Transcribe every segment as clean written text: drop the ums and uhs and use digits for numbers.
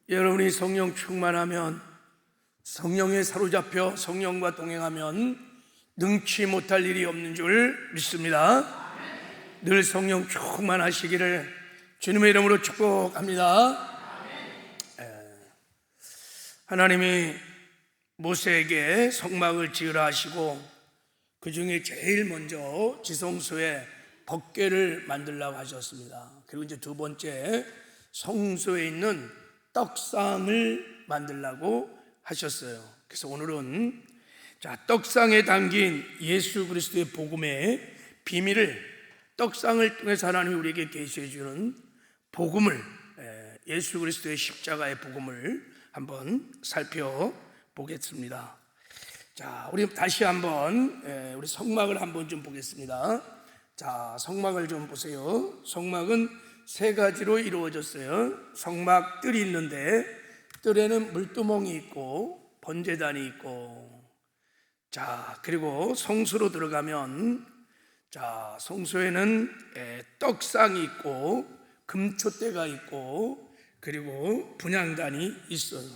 여러분이 성령 충만하면, 성령에 사로잡혀 성령과 동행하면 능치 못할 일이 없는 줄 믿습니다. 늘 성령 충만하시기를 주님의 이름으로 축복합니다. 하나님이 모세에게 성막을 지으라 하시고 그 중에 제일 먼저 지성소에 법궤를 만들라고 하셨습니다. 그리고 이제 두 번째 성소에 있는 떡상을 만들라고 하셨어요. 그래서 오늘은 떡상에 담긴 예수 그리스도의 복음의 비밀을, 떡상을 통해서 하나님이 우리에게 계시해 주는 복음을, 예수 그리스도의 십자가의 복음을 한번 살펴보겠습니다. 자, 우리 다시 한번 우리 성막을 한번 좀 보겠습니다. 자, 성막을 좀 보세요. 성막은 세 가지로 이루어졌어요. 성막 뜰이 있는데 뜰에는 물두멍이 있고 번제단이 있고, 자, 그리고 성소로 들어가면, 자, 성소에는 떡상이 있고 금초대가 있고 그리고 분향단이 있어요.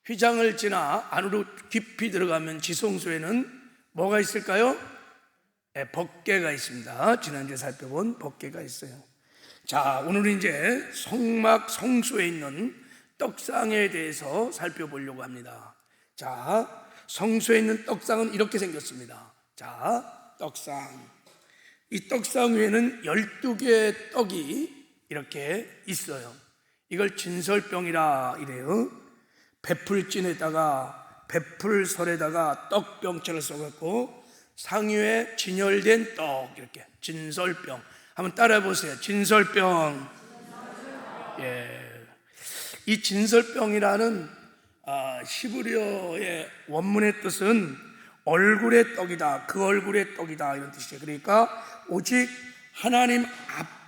휘장을 지나 안으로 깊이 들어가면 지성소에는 뭐가 있을까요? 법궤가 있습니다. 지난주에 살펴본 법궤가 있어요. 자, 오늘은 이제 성막 성소에 있는 떡상에 대해서 살펴보려고 합니다. 자, 성소에 있는 떡상은 이렇게 생겼습니다. 자, 떡상. 이 떡상 위에는 12개의 떡이 이렇게 있어요. 이걸 진설병이라 이래요. 배풀진에다가 배풀설에다가 떡병자를 써갖고 상위에 진열된 떡, 이렇게 진설병. 한번 따라해 보세요. 진설병. 예. 이 진설병이라는 히브리어의 원문의 뜻은 얼굴의 떡이다, 그 얼굴의 떡이다, 이런 뜻이에요. 그러니까 오직 하나님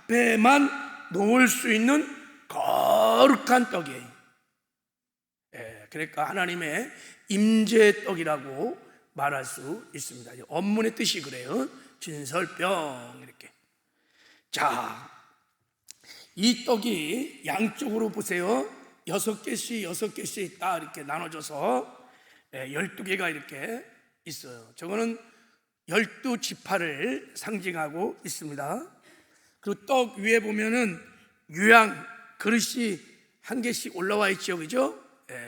앞에만 놓을 수 있는 거룩한 떡이에요. 그러니까 하나님의 임재의 떡이라고 말할 수 있습니다. 원문의 뜻이 그래요. 진설병, 이렇게. 자, 이 떡이 양쪽으로 보세요. 6개씩 딱 이렇게 나눠져서 12개가 이렇게 있어요. 저거는 12지파를 상징하고 있습니다. 그리고 떡 위에 보면은 유향 그릇이 한 개씩 올라와 있죠, 그죠?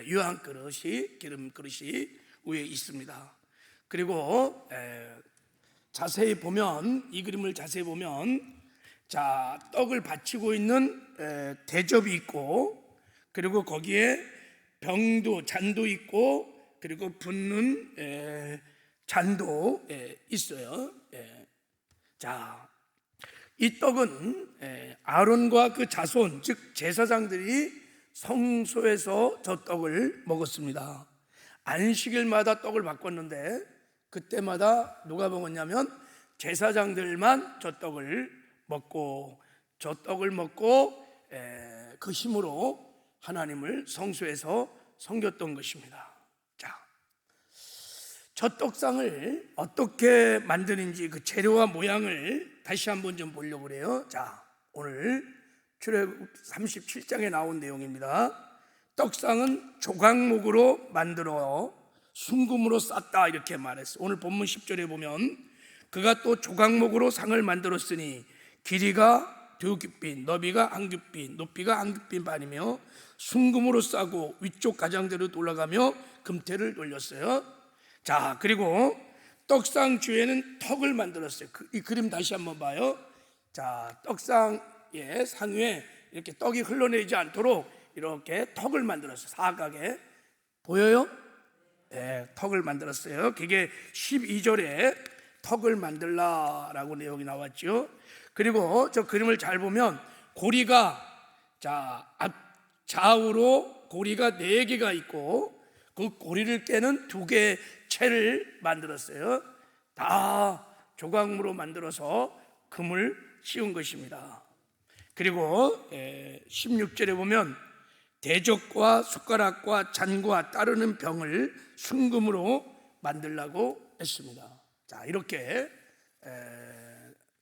유향 그릇이, 기름 그릇이 위에 있습니다. 그리고 자세히 보면, 이 그림을 자세히 보면, 자, 떡을 받치고 있는 대접이 있고, 그리고 거기에 병도, 잔도 있고, 그리고 붓는 잔도 있어요. 자, 이 떡은 아론과 그 자손, 즉 제사장들이 성소에서 저 떡을 먹었습니다. 안식일마다 떡을 바꿨는데 그때마다 누가 먹었냐면 제사장들만 저 떡을 먹고, 저 떡을 먹고 그 힘으로 하나님을 성소에서 섬겼던 것입니다. 자, 저 떡상을 어떻게 만드는지 그 재료와 모양을 다시 한번 좀 보려고 그래요. 자, 오늘 출애굽 37장에 나온 내용입니다. 떡상은 조각목으로 만들어 순금으로 쌌다, 이렇게 말했어요. 오늘 본문 10절에 보면 그가 또 조각목으로 상을 만들었으니 길이가 2규빗, 너비가 1규빗, 높이가 1규빗 반이며 순금으로 싸고 위쪽 가장대로 올라가며 금태를 돌렸어요. 자, 그리고 떡상 주에는 턱을 만들었어요. 이 그림 다시 한번 봐요. 자, 떡상의 상위에 이렇게 떡이 흘러내리지 않도록 이렇게 턱을 만들었어요. 사각에 보여요? 네, 턱을 만들었어요. 그게 12절에 턱을 만들라라고 내용이 나왔죠. 그리고 저 그림을 잘 보면 고리가, 자, 좌우로 고리가 4개가 있고 그 고리를 깨는 2개의 채를 만들었어요. 다 조각으로 만들어서 금을 씌운 것입니다. 그리고 16절에 보면 대적과 숟가락과 잔과 따르는 병을 순금으로 만들라고 했습니다. 자, 이렇게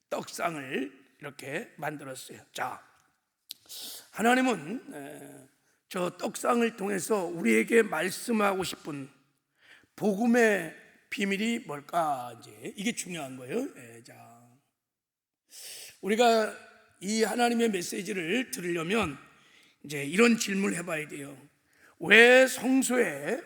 떡상을 이렇게 만들었어요. 자, 하나님은 저 떡상을 통해서 우리에게 말씀하고 싶은 복음의 비밀이 뭘까? 이제 이게 중요한 거예요. 자, 우리가 이 하나님의 메시지를 들으려면 이제 이런 질문을 해봐야 돼요. 왜 성소에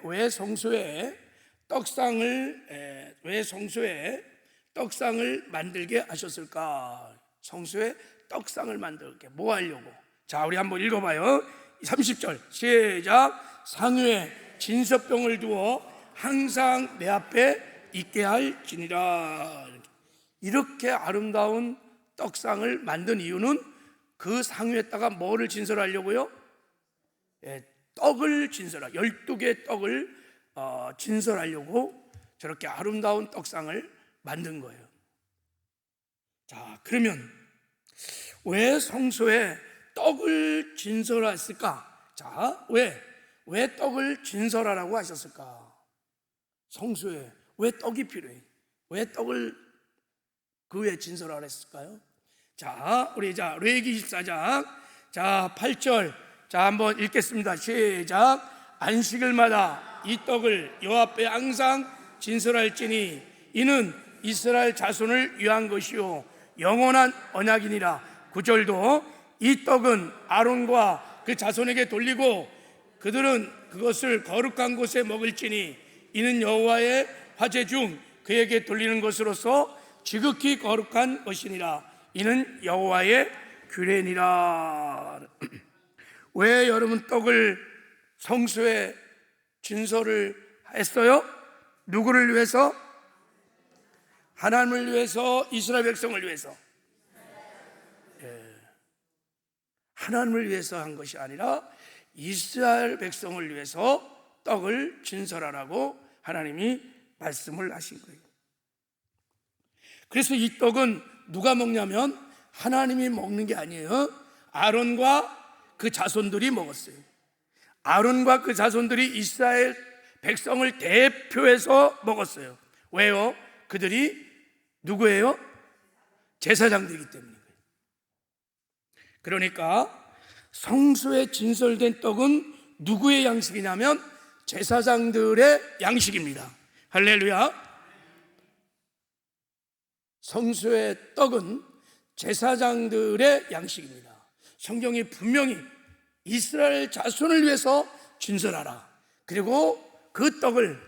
떡상을 만들게 하셨을까? 성소에 떡상을 만들게 뭐 하려고? 자, 우리 한번 읽어봐요. 30절 시작. 상유에 진설병을 두어 항상 내 앞에 있게 할지니라. 이렇게 아름다운 떡상을 만든 이유는 그 상유에다가 뭐를 진설하려고요? 떡을 진설하고 12개의 떡을 진설하려고 저렇게 아름다운 떡상을 만든 거예요. 자, 그러면 왜 성소에 떡을 진설했을까? 자, 왜 떡을 진설하라고 하셨을까? 성소에 왜 떡이 필요해? 왜 떡을 그 위에 진설하라 했을까요? 자, 우리 레위기 24장 8절 한번 읽겠습니다. 시작. 안식일마다 이 떡을 여호와 앞에 항상 진설할지니 이는 이스라엘 자손을 위한 것이요 영원한 언약이니라. 9절도 이 떡은 아론과 그 자손에게 돌리고 그들은 그것을 거룩한 곳에 먹을지니 이는 여호와의 화제 중 그에게 돌리는 것으로서 지극히 거룩한 것이니라. 이는 여호와의 규례니라. 왜 여러분 떡을 성소에 진설을 했어요? 누구를 위해서? 하나님을 위해서, 이스라엘 백성을 위해서. 하나님을 위해서 한 것이 아니라 이스라엘 백성을 위해서 떡을 진설하라고 하나님이 말씀을 하신 거예요. 그래서 이 떡은 누가 먹냐면 하나님이 먹는 게 아니에요. 아론과 그 자손들이 먹었어요. 아론과 그 자손들이 이스라엘 백성을 대표해서 먹었어요. 왜요? 그들이 누구예요? 제사장들이기 때문이에요. 그러니까 성소에 진설된 떡은 누구의 양식이냐면 제사장들의 양식입니다. 할렐루야. 성소의 떡은 제사장들의 양식입니다. 성경이 분명히 이스라엘 자손을 위해서 진설하라. 그리고 그 떡을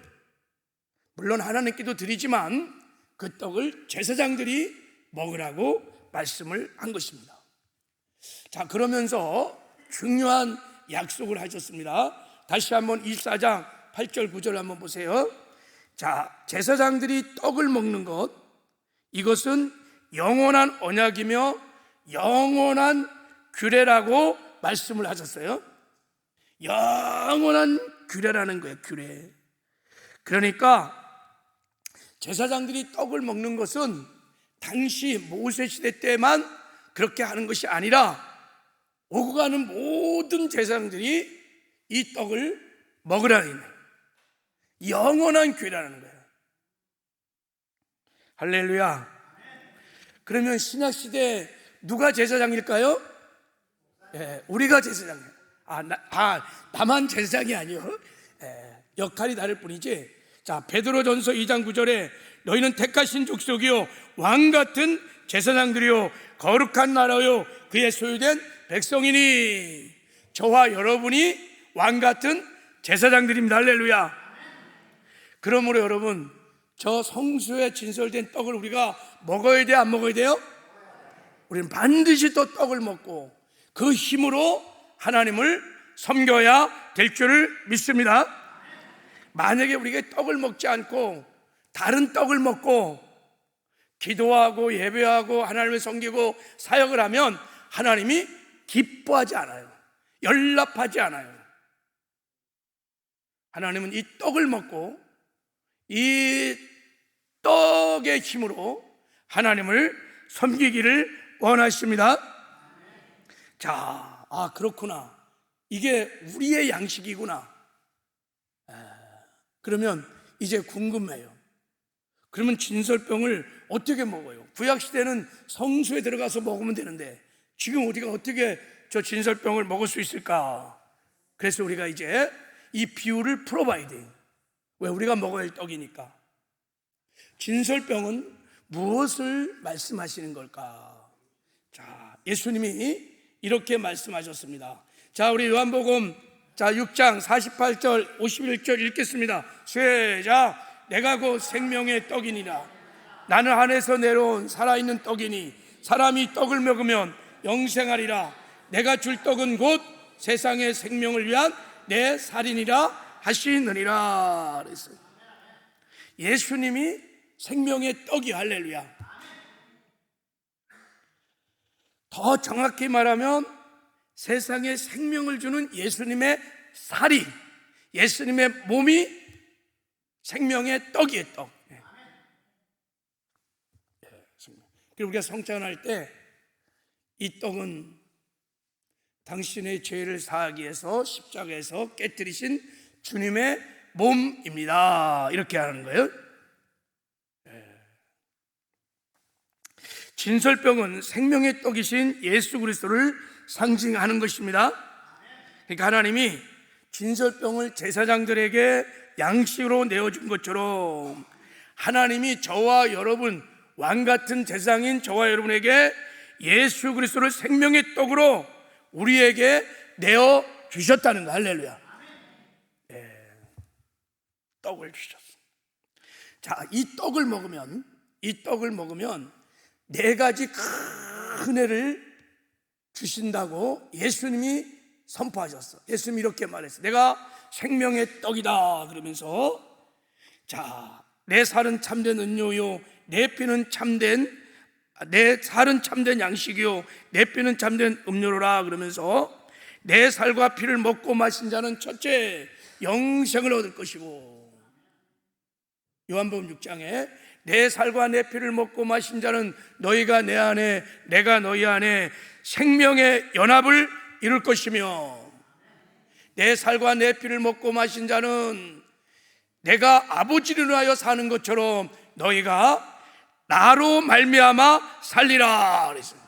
물론 하나님께도 드리지만 그 떡을 제사장들이 먹으라고 말씀을 한 것입니다. 자, 그러면서 중요한 약속을 하셨습니다. 다시 한번 24장 8절 9절 한번 보세요. 자, 제사장들이 떡을 먹는 것, 이것은 영원한 언약이며 영원한 규례라고 말씀을 하셨어요. 영원한 규례라는 거예요. 규례. 그러니까 제사장들이 떡을 먹는 것은 당시 모세 시대 때만 그렇게 하는 것이 아니라 오고 가는 모든 제사장들이 이 떡을 먹으라는 거예요. 영원한 규례라는 거예요. 할렐루야. 그러면 신약 시대에 누가 제사장일까요? 우리가 제사장이에요. 나만 제사장이 아니요. 역할이 다를 뿐이지. 자, 베드로전서 2장 9절에 너희는 택하신 족속이요 왕같은 제사장들이요 거룩한 나라요 그의 소유된 백성이니. 저와 여러분이 왕같은 제사장들입니다. 할렐루야. 그러므로 여러분, 저 성소에 진설된 떡을 우리가 먹어야 돼요? 안 먹어야 돼요? 우리는 반드시 또 떡을 먹고 그 힘으로 하나님을 섬겨야 될 줄을 믿습니다. 만약에 우리가 떡을 먹지 않고 다른 떡을 먹고 기도하고 예배하고 하나님을 섬기고 사역을 하면 하나님이 기뻐하지 않아요. 연락하지 않아요. 하나님은 이 떡을 먹고 이 떡의 힘으로 하나님을 섬기기를 원하십니다. 자, 그렇구나. 이게 우리의 양식이구나. 그러면 이제 궁금해요. 그러면 진설병을 어떻게 먹어요? 구약시대는 성소에 들어가서 먹으면 되는데 지금 우리가 어떻게 저 진설병을 먹을 수 있을까? 그래서 우리가 이제 이 비유를 풀어봐야 돼요. 왜? 우리가 먹어야 할 떡이니까. 진설병은 무엇을 말씀하시는 걸까? 자, 예수님이 이렇게 말씀하셨습니다. 자, 우리 요한복음 6장 48절 51절 읽겠습니다. 시작. 내가 곧 생명의 떡이니라. 나는 하늘에서 내려온 살아있는 떡이니 사람이 떡을 먹으면 영생하리라. 내가 줄 떡은 곧 세상의 생명을 위한 내 살이니라 하시느니라. 그랬어요. 예수님이 생명의 떡이, 할렐루야. 더 정확히 말하면 세상에 생명을 주는 예수님의 살이, 예수님의 몸이 생명의 떡이에요. 떡. 그리고 우리가 성찬할 때 이 떡은 당신의 죄를 사하기 위해서 십자가에서 깨뜨리신 주님의 몸입니다. 이렇게 하는 거예요. 진설병은 생명의 떡이신 예수 그리스도를 상징하는 것입니다. 그러니까 하나님이 진설병을 제사장들에게 양식으로 내어준 것처럼 하나님이 저와 여러분, 왕같은 제사장인 저와 여러분에게 예수 그리스도를 생명의 떡으로 우리에게 내어주셨다는 거. 할렐루야. 떡을 주셨어. 자, 이 떡을 먹으면 네 가지 큰 은혜를 주신다고 예수님이 선포하셨어. 예수님이 이렇게 말했어. 내가 생명의 떡이다 그러면서, 자, 내 살은 참된 음료요, 내 피는 참된 양식이요, 내 피는 참된 음료로라 그러면서 내 살과 피를 먹고 마신 자는 첫째 영생을 얻을 것이고, 요한복음 6장에 내 살과 내 피를 먹고 마신 자는 너희가 내 안에 내가 너희 안에 생명의 연합을 이룰 것이며, 내 살과 내 피를 먹고 마신 자는 내가 아버지를 위하여 사는 것처럼 너희가 나로 말미암아 살리라 그랬어요.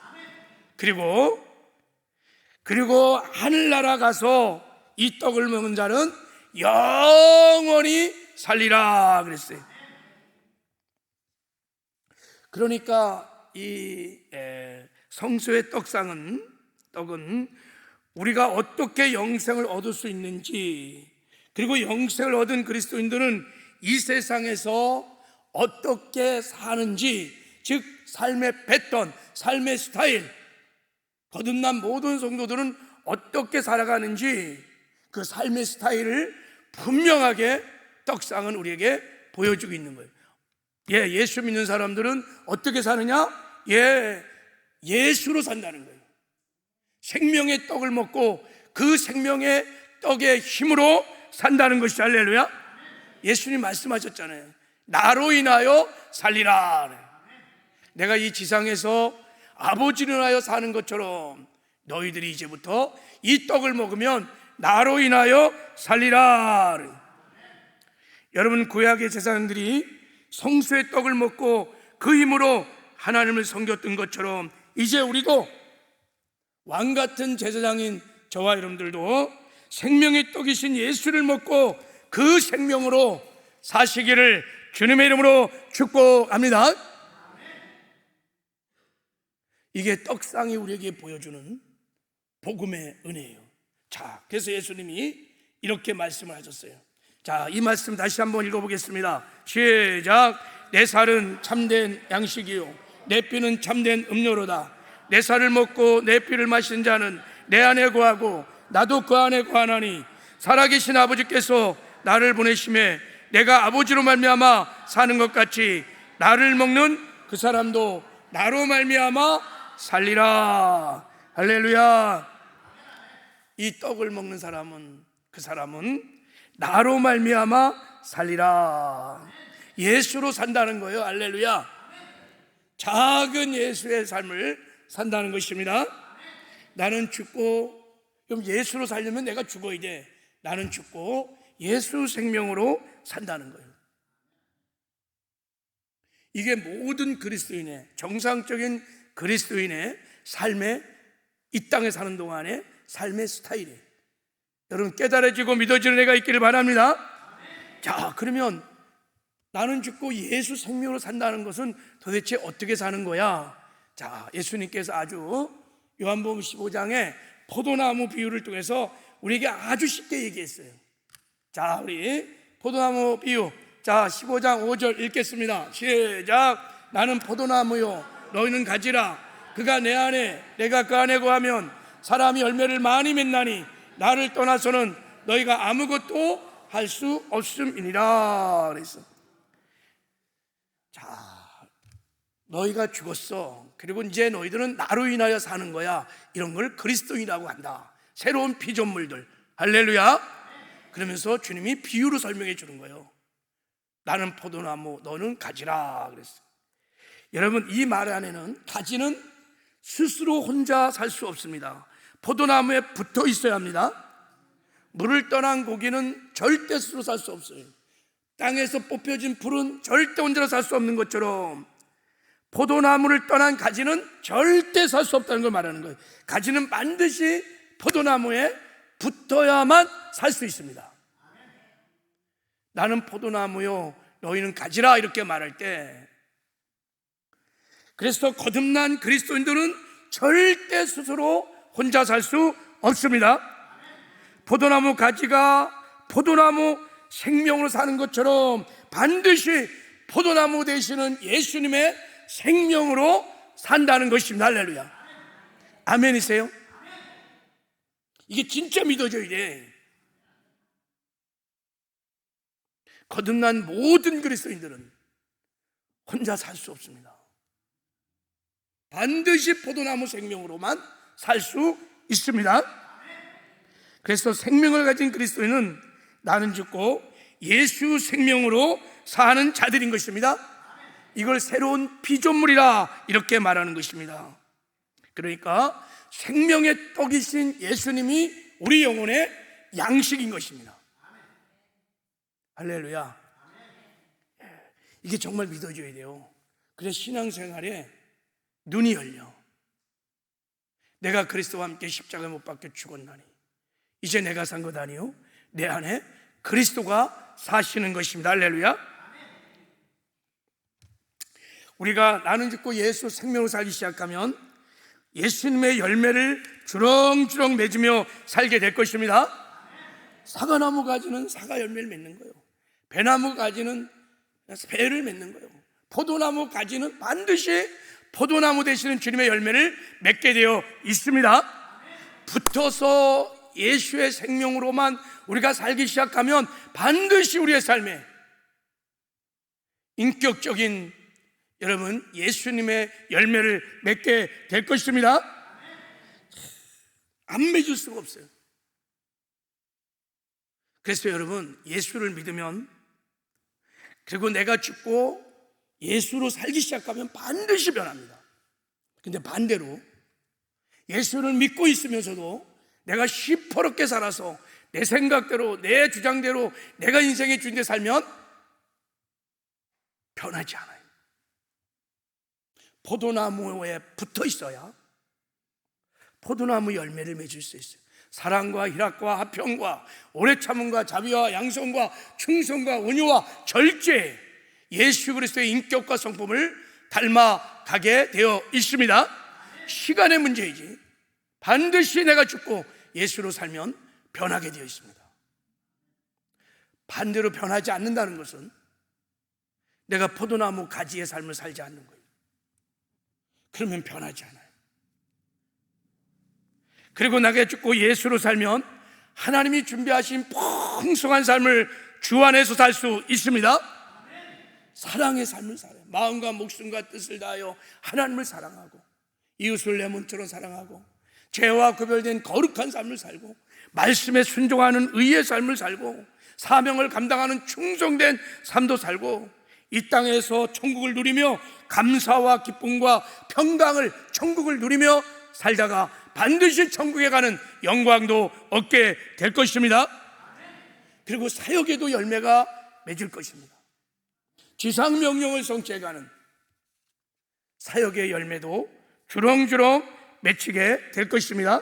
그리고 하늘나라 가서 이 떡을 먹은 자는 영원히 살리라 그랬어요. 그러니까 이 성소의 떡은 우리가 어떻게 영생을 얻을 수 있는지, 그리고 영생을 얻은 그리스도인들은 이 세상에서 어떻게 사는지, 즉 삶의 패턴, 삶의 스타일, 거듭난 모든 성도들은 어떻게 살아가는지 그 삶의 스타일을 분명하게 떡상은 우리에게 보여주고 있는 거예요. 예수 믿는 사람들은 어떻게 사느냐? 예수로 산다는 거예요. 생명의 떡을 먹고 그 생명의 떡의 힘으로 산다는 것이, 할렐루야. 예수님 말씀하셨잖아요. 나로 인하여 살리라. 내가 이 지상에서 아버지를 인하여 사는 것처럼 너희들이 이제부터 이 떡을 먹으면 나로 인하여 살리라. 여러분, 구약의 제사장들이 성수의 떡을 먹고 그 힘으로 하나님을 섬겼던 것처럼 이제 우리도 왕같은 제사장인 저와 여러분들도 생명의 떡이신 예수를 먹고 그 생명으로 사시기를 주님의 이름으로 축복합니다. 이게 떡상이 우리에게 보여주는 복음의 은혜예요. 자, 그래서 예수님이 이렇게 말씀을 하셨어요. 자, 이 말씀 다시 한번 읽어보겠습니다. 시작. 내 살은 참된 양식이요, 내 피는 참된 음료로다. 내 살을 먹고 내 피를 마신 자는 내 안에 거하고 나도 그 안에 거하나니 살아계신 아버지께서 나를 보내심에 내가 아버지로 말미암아 사는 것 같이 나를 먹는 그 사람도 나로 말미암아 살리라. 할렐루야. 이 떡을 먹는 사람은, 그 사람은 나로 말미암아 살리라. 예수로 산다는 거예요. 할렐루야. 작은 예수의 삶을 산다는 것입니다. 나는 죽고, 그럼 예수로 살려면 내가 죽어야 돼. 나는 죽고 예수 생명으로 산다는 거예요. 이게 모든 그리스도인의, 정상적인 그리스도인의 삶의 이 땅에 사는 동안의 삶의 스타일이에요. 여러분 깨달아지고 믿어지는 애가 있기를 바랍니다. 자, 그러면 나는 죽고 예수 생명으로 산다는 것은 도대체 어떻게 사는 거야? 자, 예수님께서 아주 요한복음 15장에 포도나무 비유를 통해서 우리에게 아주 쉽게 얘기했어요. 자, 우리 포도나무 비유, 자 15장 5절 읽겠습니다. 시작. 나는 포도나무요 너희는 가지라. 그가 내 안에 내가 그 안에 거하면 사람이 열매를 많이 맺나니 나를 떠나서는 너희가 아무것도 할 수 없음이니라 그랬어. 자, 너희가 죽었어. 그리고 이제 너희들은 나로 인하여 사는 거야. 이런 걸 그리스도인이라고 한다. 새로운 피조물들. 할렐루야. 그러면서 주님이 비유로 설명해 주는 거예요. 나는 포도나무 너는 가지라 그랬어. 여러분, 이 말 안에는 가지는 스스로 혼자 살 수 없습니다. 포도나무에 붙어 있어야 합니다. 물을 떠난 고기는 절대 스스로 살 수 없어요. 땅에서 뽑혀진 풀은 절대 혼자서 살 수 없는 것처럼 포도나무를 떠난 가지는 절대 살 수 없다는 걸 말하는 거예요. 가지는 반드시 포도나무에 붙어야만 살 수 있습니다. 나는 포도나무요 너희는 가지라 이렇게 말할 때, 그래서 거듭난 그리스도인들은 절대 스스로 혼자 살 수 없습니다. 포도나무 가지가 포도나무 생명으로 사는 것처럼 반드시 포도나무 되시는 예수님의 생명으로 산다는 것입니다. 할렐루야. 아멘이세요? 이게 진짜 믿어져야 돼. 거듭난 모든 그리스도인들은 혼자 살 수 없습니다. 반드시 포도나무 생명으로만 살 수 있습니다. 그래서 생명을 가진 그리스도인은 나는 죽고 예수 생명으로 사는 자들인 것입니다. 이걸 새로운 피조물이라 이렇게 말하는 것입니다. 그러니까 생명의 떡이신 예수님이 우리 영혼의 양식인 것입니다. 할렐루야. 이게 정말 믿어줘야 돼요. 그래서 신앙생활에 눈이 열려. 내가 그리스도와 함께 십자가에 못 박혀 죽었나니 이제 내가 산 것 아니요 내 안에 그리스도가 사시는 것입니다. 할렐루야. 우리가 나는 죽고 예수 생명으로 살기 시작하면 예수님의 열매를 주렁주렁 맺으며 살게 될 것입니다. 사과나무 가지는 사과 열매를 맺는 거예요. 배나무 가지는 배를 맺는 거예요. 포도나무 가지는 반드시 포도나무 되시는 주님의 열매를 맺게 되어 있습니다. 붙어서 예수의 생명으로만 우리가 살기 시작하면 반드시 우리의 삶에 인격적인 여러분 예수님의 열매를 맺게 될 것입니다. 안 맺을 수가 없어요. 그래서 여러분 예수를 믿으면, 그리고 내가 죽고 예수로 살기 시작하면 반드시 변합니다. 근데 반대로 예수를 믿고 있으면서도 내가 시퍼렇게 살아서 내 생각대로 내 주장대로 내가 인생의 주인데 살면 변하지 않아요. 포도나무에 붙어 있어야 포도나무 열매를 맺을 수 있어요. 사랑과 희락과 화평과 오래 참음과 자비와 양성과 충성과 온유와 절제, 예수 그리스도의 인격과 성품을 닮아가게 되어 있습니다. 시간의 문제이지 반드시 내가 죽고 예수로 살면 변하게 되어 있습니다. 반대로 변하지 않는다는 것은 내가 포도나무 가지의 삶을 살지 않는 거예요. 그러면 변하지 않아요. 그리고 내가 죽고 예수로 살면 하나님이 준비하신 풍성한 삶을 주 안에서 살 수 있습니다. 사랑의 삶을 살아요. 마음과 목숨과 뜻을 다하여 하나님을 사랑하고 이웃을 내 몸처럼 사랑하고 죄와 구별된 거룩한 삶을 살고 말씀에 순종하는 의의 삶을 살고 사명을 감당하는 충성된 삶도 살고 이 땅에서 천국을 누리며 감사와 기쁨과 평강을 천국을 누리며 살다가 반드시 천국에 가는 영광도 얻게 될 것입니다. 그리고 사역에도 열매가 맺을 것입니다. 지상 명령을 성취해가는 사역의 열매도 주렁주렁 맺히게 될 것입니다.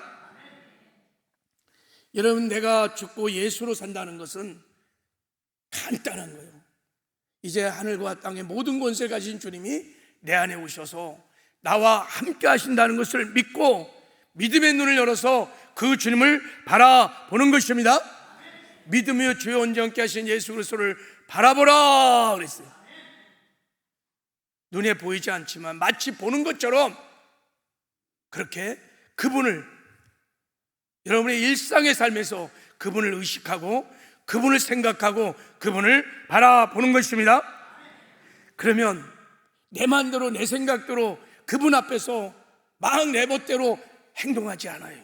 여러분, 내가 죽고 예수로 산다는 것은 간단한 거예요. 이제 하늘과 땅의 모든 권세 가진 주님이 내 안에 오셔서 나와 함께 하신다는 것을 믿고 믿음의 눈을 열어서 그 주님을 바라보는 것입니다. 믿으며 주의 온전케 하신 예수 그리스도를 바라보라 그랬어요. 눈에 보이지 않지만 마치 보는 것처럼 그렇게 그분을, 여러분의 일상의 삶에서 그분을 의식하고 그분을 생각하고 그분을 바라보는 것입니다. 그러면 내 마음대로 내 생각대로 그분 앞에서 막 내 멋대로 행동하지 않아요.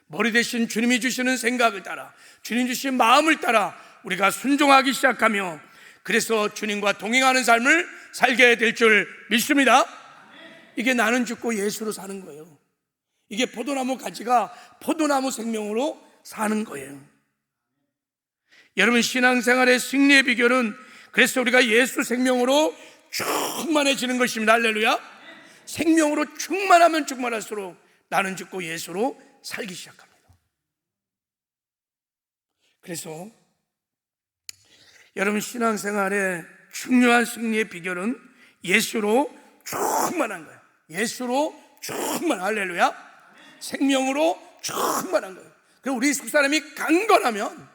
머리 대신 주님이 주시는 생각을 따라, 주님 주신 마음을 따라 우리가 순종하기 시작하며, 그래서 주님과 동행하는 삶을 살게 될 줄 믿습니다. 이게 나는 죽고 예수로 사는 거예요. 이게 포도나무 가지가 포도나무 생명으로 사는 거예요. 여러분, 신앙생활의 승리의 비결은 그래서 우리가 예수 생명으로 충만해지는 것입니다. 할렐루야. 생명으로 충만하면 충만할수록 나는 죽고 예수로 살기 시작합니다. 그래서 여러분, 신앙생활의 중요한 승리의 비결은 예수로 충만한 거예요. 예수로 충만, 할렐루야. 생명으로 충만한 거예요. 그리고 우리 속사람이 강건하면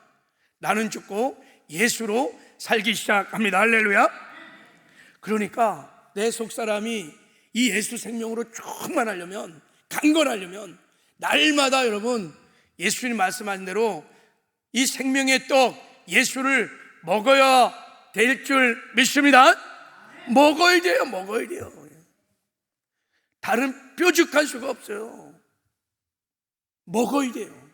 나는 죽고 예수로 살기 시작합니다. 할렐루야. 그러니까 내 속사람이 이 예수 생명으로 충만하려면, 강건하려면 날마다 여러분 예수님 말씀하신 대로 이 생명의 떡 예수를 먹어야 될 줄 믿습니다. 먹어야 돼요. 먹어야 돼요. 다른 뾰족한 수가 없어요. 먹어야 돼요.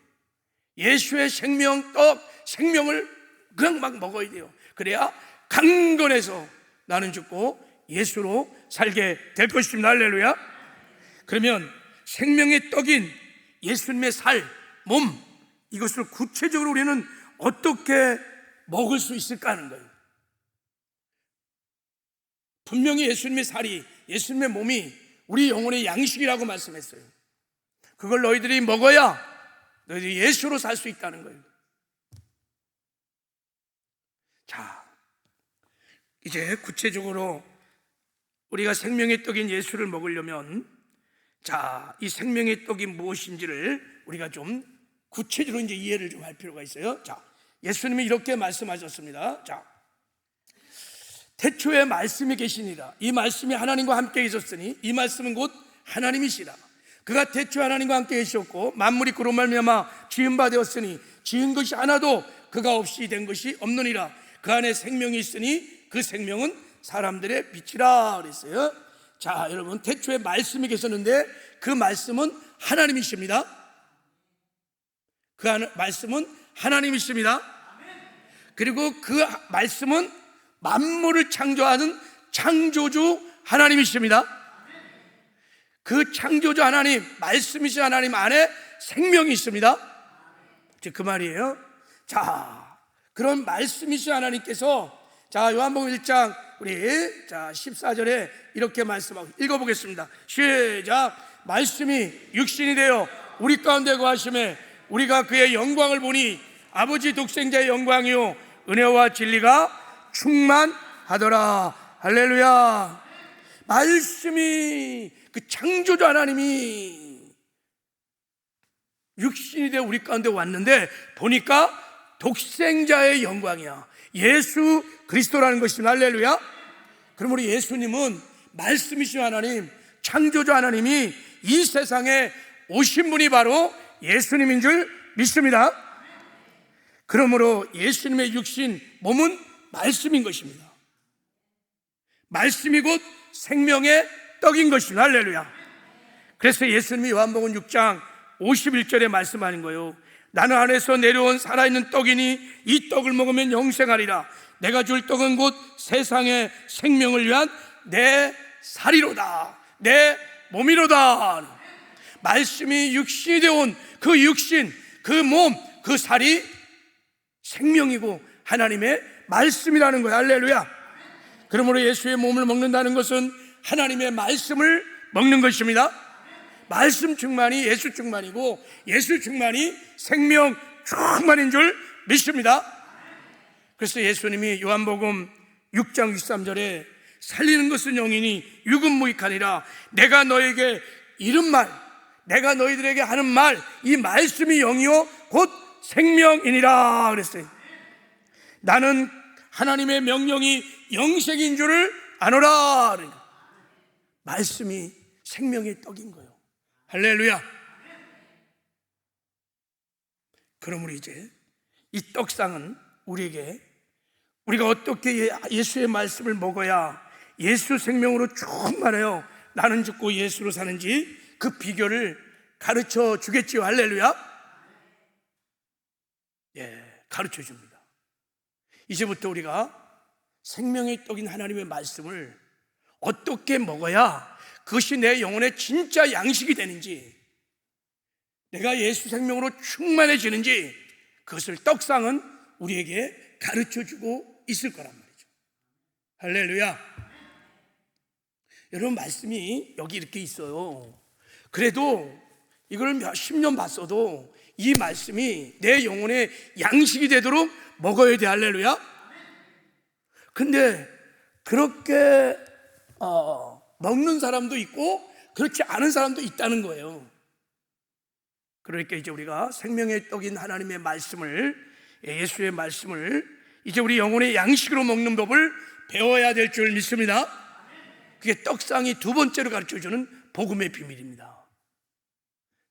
예수의 생명 떡, 생명을 그냥 막 먹어야 돼요. 그래야 강건해서 나는 죽고 예수로 살게 될 것입니다. 할렐루야. 그러면 생명의 떡인 예수님의 살, 몸, 이것을 구체적으로 우리는 어떻게 먹을 수 있을까 하는 거예요. 분명히 예수님의 살이, 예수님의 몸이 우리 영혼의 양식이라고 말씀했어요. 그걸 너희들이 먹어야 너희들이 예수로 살 수 있다는 거예요. 자, 이제 구체적으로 우리가 생명의 떡인 예수를 먹으려면, 자, 이 생명의 떡이 무엇인지를 우리가 좀 구체적으로 이제 이해를 좀 할 필요가 있어요. 자, 예수님이 이렇게 말씀하셨습니다. 자, 태초에 말씀이 계시니라. 이 말씀이 하나님과 함께 있었으니 이 말씀은 곧 하나님이시라. 그가 태초에 하나님과 함께 계셨고 만물이 그로 말미암아 지은 바 되었으니 지은 것이 하나도 그가 없이 된 것이 없느니라. 그 안에 생명이 있으니 그 생명은 사람들의 빛이라 그랬어요. 자, 여러분, 태초에 말씀이 계셨는데 그 말씀은 하나님이십니다. 그 말씀은 하나님이십니다. 그리고 그 말씀은 만물을 창조하는 창조주 하나님이십니다. 그 창조주 하나님, 말씀이신 하나님 안에 생명이 있습니다. 그 말이에요. 자, 그런 말씀이신 하나님께서, 자, 요한복음 1장 우리 14절에 이렇게 말씀하고 읽어보겠습니다. 시작. 말씀이 육신이 되어 우리 가운데 거하심에 우리가 그의 영광을 보니 아버지 독생자의 영광이요 은혜와 진리가 충만하더라. 할렐루야. 말씀이, 그 창조주 하나님이 육신이 되어 우리 가운데 왔는데 보니까 독생자의 영광이야. 예수 그리스도라는 것입니다. 할렐루야. 그럼 우리 예수님은 말씀이신 하나님, 창조주 하나님이 이 세상에 오신 분이 바로 예수님인 줄 믿습니다. 그러므로 예수님의 육신, 몸은 말씀인 것입니다. 말씀이 곧 생명의 떡인 것입니다. 할렐루야. 그래서 예수님이 요한복음 6장 51절에 말씀하는 거예요. 나는 하늘에서 내려온 살아있는 떡이니 이 떡을 먹으면 영생하리라. 내가 줄 떡은 곧 세상의 생명을 위한 내 살이로다, 내 몸이로다. 말씀이 육신이 되어온 그 육신, 그 몸, 그 살이 생명이고 하나님의 말씀이라는 거예요. 할렐루야. 그러므로 예수의 몸을 먹는다는 것은 하나님의 말씀을 먹는 것입니다. 말씀 충만이 예수 충만이고 예수 충만이 생명 충만인 줄 믿습니다. 그래서 예수님이 요한복음 6장 63절에 살리는 것은 영이니 육은 무익하니라. 내가 너에게 이른 말, 내가 너희들에게 하는 말, 이 말씀이 영이요 곧 생명이니라 그랬어요. 나는 하나님의 명령이 영생인 줄을 아노라. 그러니까 말씀이 생명의 떡인 거예요. 할렐루야. 그러므로 이제 이 떡상은 우리에게 우리가 어떻게 예수의 말씀을 먹어야 예수 생명으로 충만해요 나는 죽고 예수로 사는지 그 비결을 가르쳐 주겠지요. 할렐루야. 가르쳐 줍니다. 이제부터 우리가 생명의 떡인 하나님의 말씀을 어떻게 먹어야 그것이 내 영혼의 진짜 양식이 되는지, 내가 예수 생명으로 충만해지는지, 그것을 떡상은 우리에게 가르쳐주고 있을 거란 말이죠. 할렐루야. 여러분, 말씀이 여기 이렇게 있어요. 그래도 이걸 몇십 년 봤어도 이 말씀이 내 영혼의 양식이 되도록 먹어야 돼. 할렐루야. 근데 그렇게 먹는 사람도 있고 그렇지 않은 사람도 있다는 거예요. 그러니까 이제 우리가 생명의 떡인 하나님의 말씀을, 예수의 말씀을 이제 우리 영혼의 양식으로 먹는 법을 배워야 될 줄 믿습니다. 그게 떡상이 두 번째로 가르쳐주는 복음의 비밀입니다.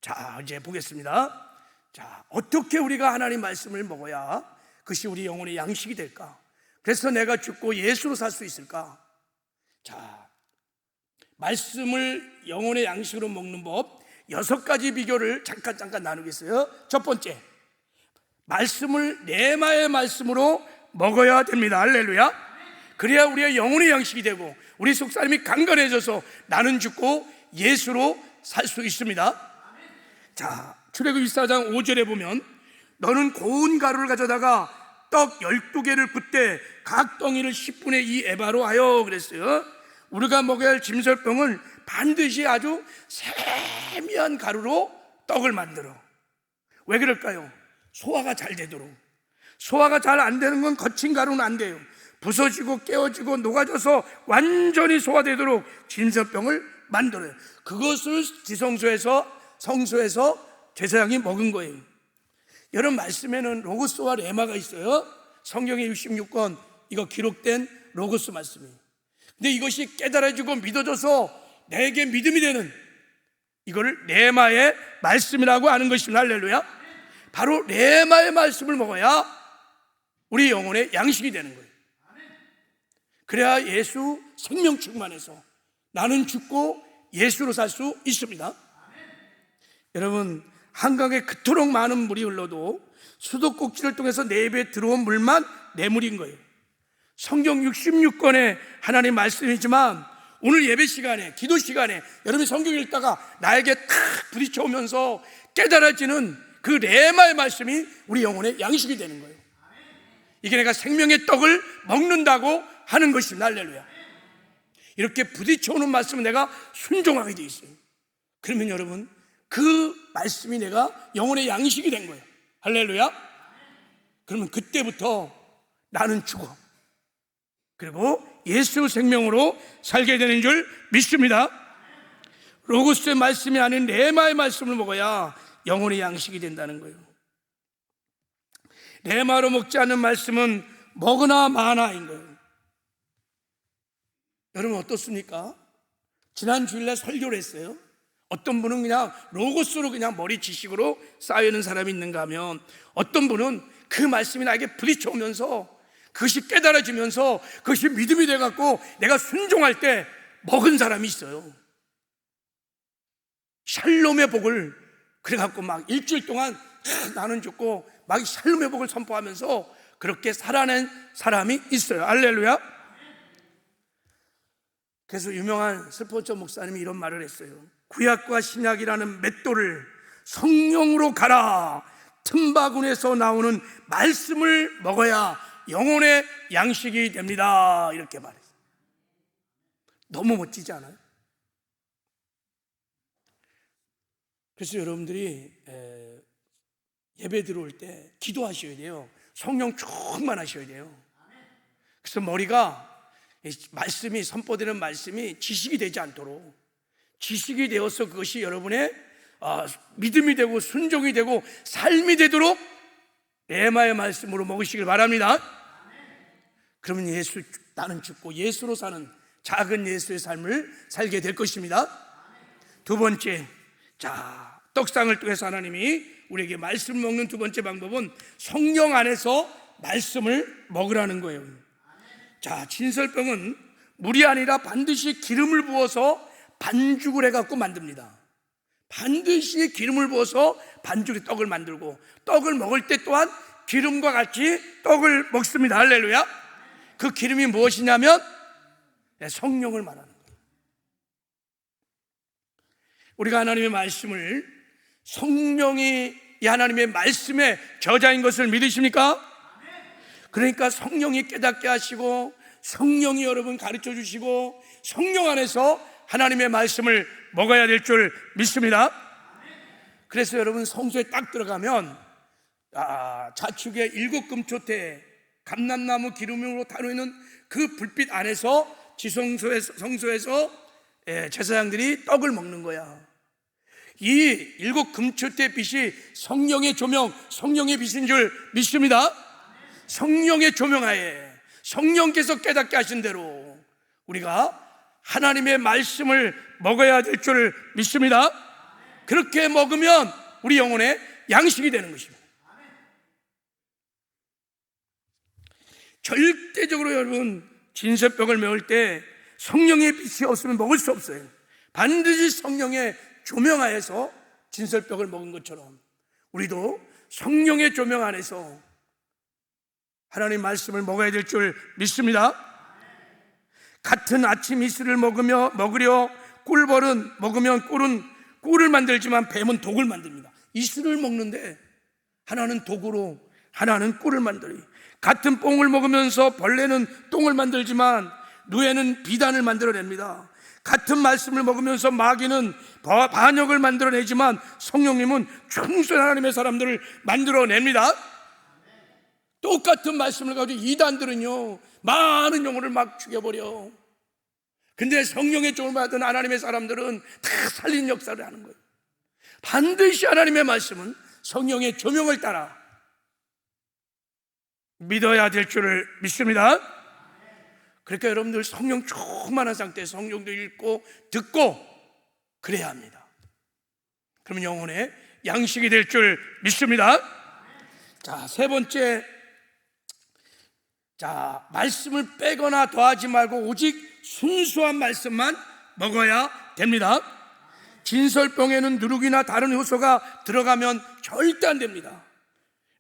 자, 이제 보겠습니다. 자, 어떻게 우리가 하나님 말씀을 먹어야 그것이 우리 영혼의 양식이 될까? 그래서 내가 죽고 예수로 살 수 있을까? 자, 말씀을 영혼의 양식으로 먹는 법 6가지 비결을 잠깐 나누겠어요. 첫 번째, 말씀을 레마의 말씀으로 먹어야 됩니다. 할렐루야. 그래야 우리의 영혼의 양식이 되고 우리 속사람이 강건해져서 나는 죽고 예수로 살 수 있습니다. 자, 출애굽기 24장 5절에 보면 너는 고운 가루를 가져다가 떡 12개를 붓되 각 덩이를 10분의 2 에바로 하여 그랬어요. 우리가 먹어야 할 짐설병은 반드시 아주 세미한 가루로 떡을 만들어. 왜 그럴까요? 소화가 잘 되도록. 소화가 잘 안 되는 건 거친 가루는 안 돼요. 부서지고 깨어지고 녹아져서 완전히 소화되도록 짐설병을 만들어요. 그것을 성소에서 제사장이 먹은 거예요. 여러분, 말씀에는 로고스와 레마가 있어요. 성경의 66권 이거 기록된 로고스 말씀이에요. 근데 이것이 깨달아지고 믿어져서 내게 믿음이 되는 이거를 레마의 말씀이라고 하는 것입니다. 할렐루야. 바로 레마의 말씀을 먹어야 우리 영혼의 양식이 되는 거예요. 그래야 예수 생명 충만해서 나는 죽고 예수로 살 수 있습니다. 여러분, 한강에 그토록 많은 물이 흘러도 수도꼭지를 통해서 내 입에 들어온 물만 내 물인 거예요. 성경 66권의 하나님 말씀이지만 오늘 예배 시간에, 기도 시간에 여러분이 성경 읽다가 나에게 탁 부딪혀오면서 깨달아지는 그 레마의 말씀이 우리 영혼의 양식이 되는 거예요. 이게 내가 생명의 떡을 먹는다고 하는 것입니다. 할렐루야. 이렇게 부딪혀오는 말씀은 내가 순종하게 돼 있어요. 그러면 여러분, 그 말씀이 내가 영혼의 양식이 된 거예요. 할렐루야. 그러면 그때부터 나는 죽어, 그리고 예수 생명으로 살게 되는 줄 믿습니다. 로고스의 말씀이 아닌 레마의 말씀을 먹어야 영혼의 양식이 된다는 거예요. 레마로 먹지 않는 말씀은 먹으나 마나인 거예요. 여러분 어떻습니까? 지난 주일날 설교를 했어요. 어떤 분은 그냥 로고스로 그냥 머리 지식으로 쌓여있는 사람이 있는가 하면, 어떤 분은 그 말씀이 나에게 부딪혀오면서 그것이 깨달아지면서 그것이 믿음이 돼갖고 내가 순종할 때 먹은 사람이 있어요. 샬롬의 복을 그래갖고 막 일주일 동안 나는 죽고 막 샬롬의 복을 선포하면서 그렇게 살아낸 사람이 있어요. 할렐루야. 그래서 유명한 스포처 목사님이 이런 말을 했어요. 구약과 신약이라는 맷돌을 성령으로 갈아 틈바구니에서 나오는 말씀을 먹어야 영혼의 양식이 됩니다. 이렇게 말했어요. 너무 멋지지 않아요? 그래서 여러분들이 예배 들어올 때 기도하셔야 돼요. 성령 충만하셔야 돼요. 그래서 머리가 말씀이, 선포되는 말씀이 지식이 되지 않도록, 지식이 되어서 그것이 여러분의 믿음이 되고 순종이 되고 삶이 되도록 레마의 말씀으로 먹으시길 바랍니다. 그러면 나는 죽고 예수로 사는 작은 예수의 삶을 살게 될 것입니다. 두 번째, 떡상을 통해서 하나님이 우리에게 말씀을 먹는 두 번째 방법은 성령 안에서 말씀을 먹으라는 거예요. 진설병은 물이 아니라 반드시 기름을 부어서 반죽을 해갖고 만듭니다. 반드시 기름을 부어서 반죽의 떡을 만들고, 떡을 먹을 때 또한 기름과 같이 떡을 먹습니다. 할렐루야. 그 기름이 무엇이냐면 성령을 말하는 거예요. 우리가 하나님의 말씀을, 성령이 이 하나님의 말씀의 저자인 것을 믿으십니까? 그러니까 성령이 깨닫게 하시고, 성령이 여러분 가르쳐 주시고, 성령 안에서 하나님의 말씀을 먹어야 될 줄 믿습니다. 그래서 여러분 성소에 딱 들어가면 좌측에 7금초대 감람나무 기름으로 다루는 그 불빛 안에서 성소에서 제사장들이 떡을 먹는 거야. 이 7금초대 빛이 성령의 조명, 성령의 빛인 줄 믿습니다. 성령의 조명하에 성령께서 깨닫게 하신 대로 우리가 하나님의 말씀을 먹어야 될 줄 믿습니다. 그렇게 먹으면 우리 영혼의 양식이 되는 것입니다. 절대적으로 여러분 진설병을 먹을 때 성령의 빛이 없으면 먹을 수 없어요. 반드시 성령의 조명하에서 진설병을 먹은 것처럼 우리도 성령의 조명 안에서 하나님 말씀을 먹어야 될 줄 믿습니다. 같은 아침 이슬을 먹으려 꿀벌은 먹으면 꿀을 만들지만 뱀은 독을 만듭니다. 이슬을 먹는데 하나는 독으로, 하나는 꿀을 만들어요. 같은 뽕을 먹으면서 벌레는 똥을 만들지만 누에는 비단을 만들어냅니다. 같은 말씀을 먹으면서 마귀는 반역을 만들어내지만 성령님은 충성한 하나님의 사람들을 만들어냅니다. 똑같은 말씀을 가지고 이단들은요 많은 영혼을 막 죽여버려. 근데 성령의 조명을 받은 하나님의 사람들은 다 살린 역사를 하는 거예요. 반드시 하나님의 말씀은 성령의 조명을 따라 믿어야 될 줄을 믿습니다. 그러니까 여러분들 성령 충만한 상태에서 성령도 읽고 듣고 그래야 합니다. 그러면 영혼의 양식이 될 줄 믿습니다. 세 번째, 말씀을 빼거나 더하지 말고 오직 순수한 말씀만 먹어야 됩니다. 진설병에는 누룩이나 다른 효소가 들어가면 절대 안 됩니다.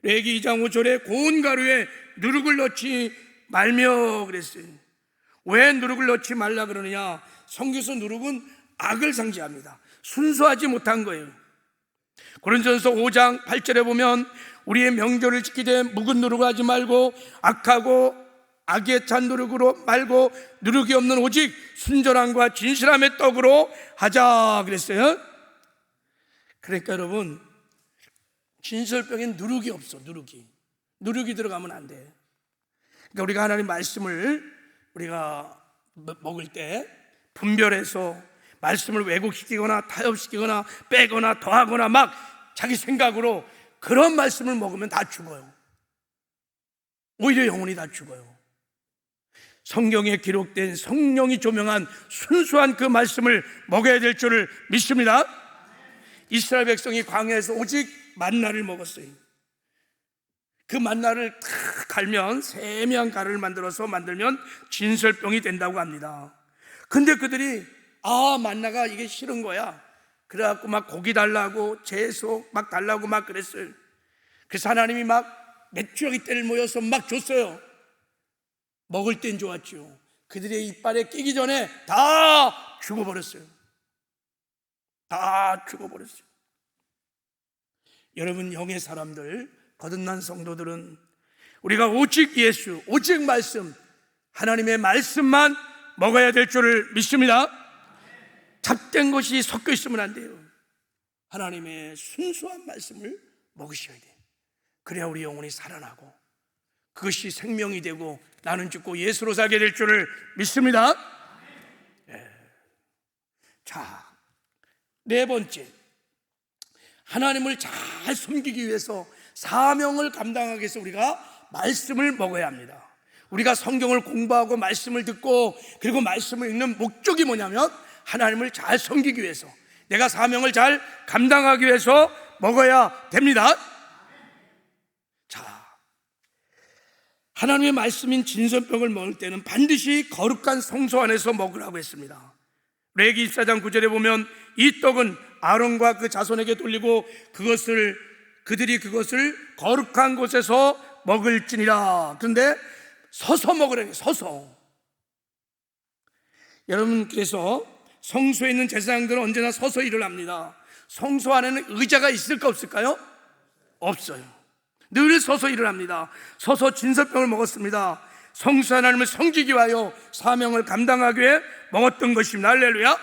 레기 2장 5절에 고운 가루에 누룩을 넣지 말며 그랬어요. 왜 누룩을 넣지 말라 그러느냐? 성경에서 누룩은 악을 상징합니다. 순수하지 못한 거예요. 고린도전서 5장 8절에 보면 우리의 명절을 지키되 묵은 누룩을 하지 말고 악하고 악에 찬 누룩으로 말고 누룩이 없는 오직 순전함과 진실함의 떡으로 하자 그랬어요. 그러니까 여러분 진설병엔 누룩이 없어. 누룩이 들어가면 안 돼. 그러니까 우리가 하나님 말씀을 우리가 먹을 때 분별해서 말씀을 왜곡시키거나 타협시키거나 빼거나 더하거나 막 자기 생각으로 그런 말씀을 먹으면 다 죽어요. 오히려 영혼이 다 죽어요. 성경에 기록된 성령이 조명한 순수한 그 말씀을 먹어야 될 줄을 믿습니다. 이스라엘 백성이 광야에서 오직 만나를 먹었어요. 그 만나를 탁 갈면 세미한 가루를 만들면 진설병이 된다고 합니다. 근데 그들이 만나가 이게 싫은 거야. 그래갖고 막 고기 달라고 채소 막 달라고 막 그랬어요. 그래서 하나님이 막 메추라기 떼를 모여서 막 줬어요. 먹을 땐 좋았죠. 그들의 이빨에 끼기 전에 다 죽어버렸어요. 여러분 영의 사람들, 거듭난 성도들은 우리가 오직 예수, 오직 말씀, 하나님의 말씀만 먹어야 될 줄을 믿습니다. 잡된 것이 섞여 있으면 안 돼요. 하나님의 순수한 말씀을 먹으셔야 돼요. 그래야 우리 영혼이 살아나고 그것이 생명이 되고 나는 죽고 예수로 살게 될 줄을 믿습니다. 네. 자, 네 번째, 하나님을 잘 섬기기 위해서 사명을 감당하기 위해서 우리가 말씀을 먹어야 합니다. 우리가 성경을 공부하고 말씀을 듣고 그리고 말씀을 읽는 목적이 뭐냐면 하나님을 잘 섬기기 위해서, 내가 사명을 잘 감당하기 위해서 먹어야 됩니다. 자, 하나님의 말씀인 진선떡을 먹을 때는 반드시 거룩한 성소 안에서 먹으라고 했습니다. 레위기 24장 9절에 보면 이 떡은 아론과 그 자손에게 돌리고 그들이 그것을 거룩한 곳에서 먹을지니라. 그런데 서서 먹으라니, 서서. 여러분, 그래서 성소에 있는 제사장들은 언제나 서서 일을 합니다. 성소 안에는 의자가 있을까 없을까요? 없어요. 늘 서서 일을 합니다. 서서 진설병을 먹었습니다. 성수 하나님을 섬기기 위하여 사명을 감당하기 위해 먹었던 것입니다. 할렐루야.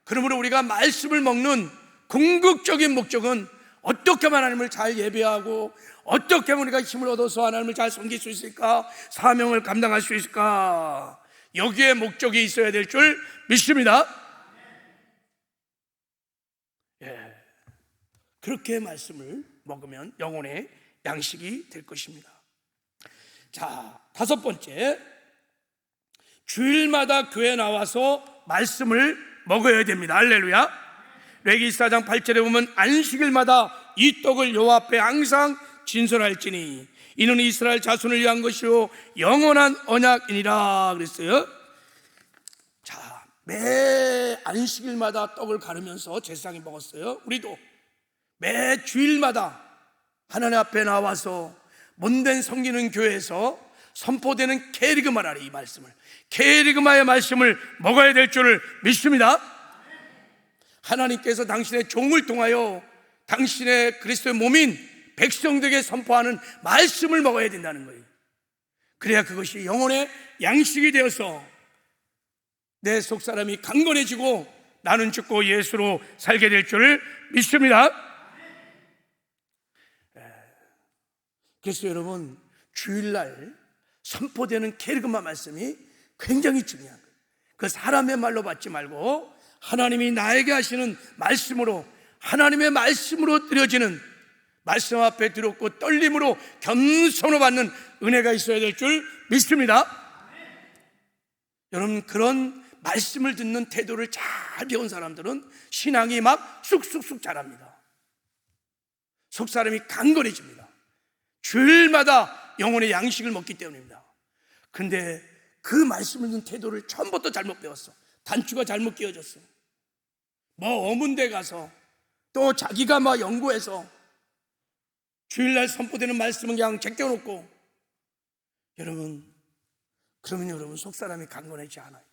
그러므로 우리가 말씀을 먹는 궁극적인 목적은 어떻게 하면 하나님을 잘 예배하고 어떻게 하면 우리가 힘을 얻어서 하나님을 잘 섬길 수 있을까, 사명을 감당할 수 있을까, 여기에 목적이 있어야 될 줄 믿습니다. 예. 그렇게 말씀을 먹으면 영혼의 양식이 될 것입니다. 자, 다섯 번째, 주일마다 교회에 나와서 말씀을 먹어야 됩니다. 할렐루야. 레위기 24장 8절에 보면 안식일마다 이 떡을 여호와 앞에 항상 진설할지니 이는 이스라엘 자손을 위한 것이요 영원한 언약이니라 그랬어요. 자, 매 안식일마다 떡을 가르면서 제사장이 먹었어요. 우리도 매 주일마다 하나님 앞에 나와서 못된 섬기는 교회에서 선포되는 케리그마라는 이 말씀을, 케리그마의 말씀을 먹어야 될 줄을 믿습니다. 하나님께서 당신의 종을 통하여 당신의 그리스도의 몸인 백성들에게 선포하는 말씀을 먹어야 된다는 거예요. 그래야 그것이 영혼의 양식이 되어서 내 속사람이 강건해지고 나는 죽고 예수로 살게 될 줄을 믿습니다. 그래서 여러분, 주일날 선포되는 케르그마 말씀이 굉장히 중요한 거예요. 그 사람의 말로 받지 말고 하나님이 나에게 하시는 말씀으로, 하나님의 말씀으로 드려지는, 말씀 앞에 들었고 떨림으로 겸손을 받는 은혜가 있어야 될 줄 믿습니다. 여러분, 그런 말씀을 듣는 태도를 잘 배운 사람들은 신앙이 막 쑥쑥쑥 자랍니다. 속사람이 강건해집니다. 주일마다 영혼의 양식을 먹기 때문입니다. 근데 그 말씀을 듣는 태도를 처음부터 잘못 배웠어. 단추가 잘못 끼워졌어. 뭐 어문대 가서 또 자기가 막 연구해서 주일날 선포되는 말씀은 그냥 제껴놓고, 여러분, 그러면 여러분 속사람이 강건하지 않아요.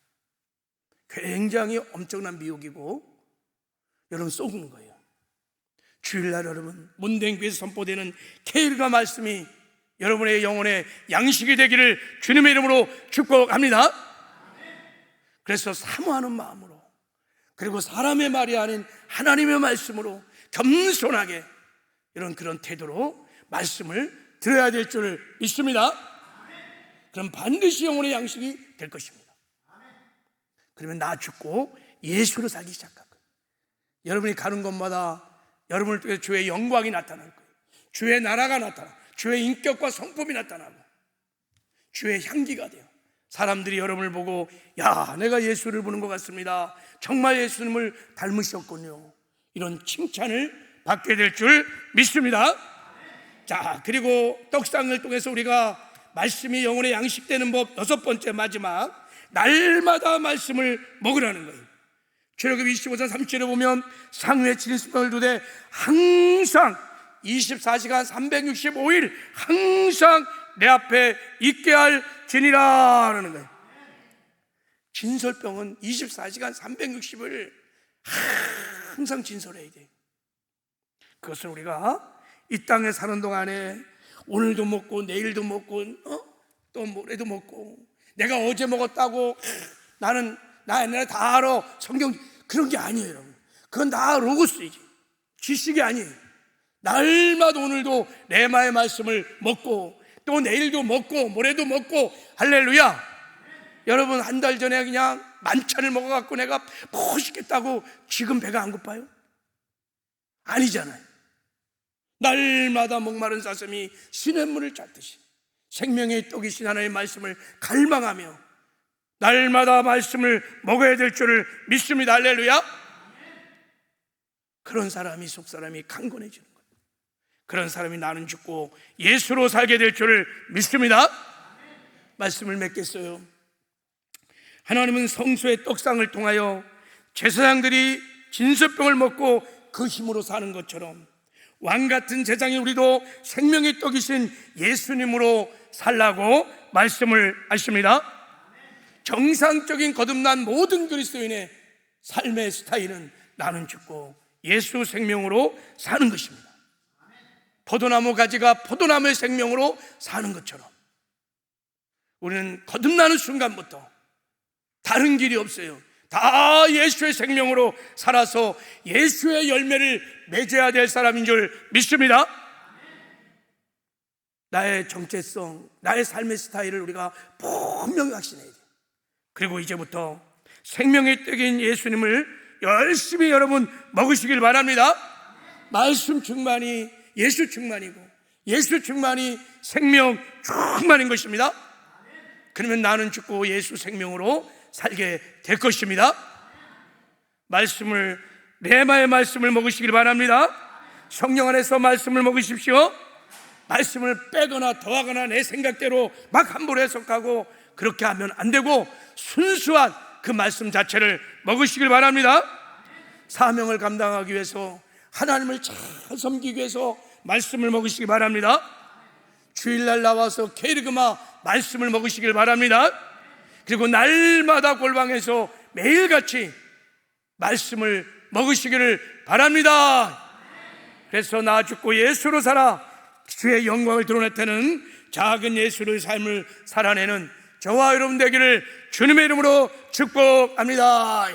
굉장히 엄청난 미혹이고 여러분 속는 거예요. 주일날 여러분 문대인 교회에서 선포되는 케일과 말씀이 여러분의 영혼의 양식이 되기를 주님의 이름으로 축복합니다. 그래서 사모하는 마음으로, 그리고 사람의 말이 아닌 하나님의 말씀으로 겸손하게 이런 그런 태도로 말씀을 들어야 될 줄 믿습니다. 그럼 반드시 영혼의 양식이 될 것입니다. 그러면 나 죽고 예수로 살기 시작할 거예요. 여러분이 가는 곳마다 여러분을 통해 주의 영광이 나타날 거예요. 주의 나라가 나타나, 주의 인격과 성품이 나타나고 주의 향기가 돼요. 사람들이 여러분을 보고, 야, 내가 예수를 보는 것 같습니다, 정말 예수님을 닮으셨군요, 이런 칭찬을 받게 될 줄 믿습니다. 자, 그리고 떡상을 통해서 우리가 말씀이 영혼의 양식되는 법, 여섯 번째 마지막, 날마다 말씀을 먹으라는 거예요. 출애굽기 25장 30절에 보면 상위에 진술병을 두되 항상 24시간 365일 항상 내 앞에 있게 할지니라 라는 거예요. 진설병은 24시간 360일 항상 진설해야 돼요. 그것을 우리가 이 땅에 사는 동안에 오늘도 먹고 내일도 먹고 또 모레도 먹고, 내가 어제 먹었다고 나는 나 옛날에 다 알아, 성경, 그런 게 아니에요. 여러분, 그건 다 로고스이지. 지식이 아니에요. 날마다 오늘도 레마의 말씀을 먹고 또 내일도 먹고 모레도 먹고, 할렐루야. 여러분, 한 달 전에 그냥 만찬을 먹어갖고 내가 멋있겠다고 지금 배가 안 고파요? 아니잖아요. 날마다 목마른 사슴이 시냇물을 찾듯이 생명의 떡이신 하나님의 말씀을 갈망하며 날마다 말씀을 먹어야 될 줄을 믿습니다. 할렐루야. 그런 사람이, 속사람이 강건해지는 거예요. 그런 사람이 나는 죽고 예수로 살게 될 줄을 믿습니다. 말씀을 맺겠어요. 하나님은 성소의 떡상을 통하여 제사장들이 진설병을 먹고 그 힘으로 사는 것처럼 왕같은 제사장인 우리도 생명의 떡이신 예수님으로 살라고 말씀을 하십니다. 정상적인 거듭난 모든 그리스도인의 삶의 스타일은 나는 죽고 예수 생명으로 사는 것입니다. 포도나무 가지가 포도나무의 생명으로 사는 것처럼 우리는 거듭나는 순간부터 다른 길이 없어요. 다 예수의 생명으로 살아서 예수의 열매를 맺어야 될 사람인 줄 믿습니다. 나의 정체성, 나의 삶의 스타일을 우리가 분명히 확신해야 돼요. 그리고 이제부터 생명의 떡인 예수님을 열심히 여러분 먹으시길 바랍니다. 말씀 충만이 예수 충만이고 예수 충만이 생명 충만인 것입니다. 그러면 나는 죽고 예수 생명으로 살게 될 것입니다. 말씀을, 레마의 말씀을 먹으시길 바랍니다. 성령 안에서 말씀을 먹으십시오. 말씀을 빼거나 더하거나 내 생각대로 막 함부로 해석하고 그렇게 하면 안 되고 순수한 그 말씀 자체를 먹으시길 바랍니다. 사명을 감당하기 위해서, 하나님을 잘 섬기기 위해서 말씀을 먹으시기 바랍니다. 주일날 나와서 게르그마 말씀을 먹으시길 바랍니다. 그리고 날마다 골방에서 매일같이 말씀을 먹으시기를 바랍니다. 그래서 나 죽고 예수로 살아 주의 영광을 드러냈다는 작은 예수의 삶을 살아내는 저와 여러분 되기를 주님의 이름으로 축복합니다.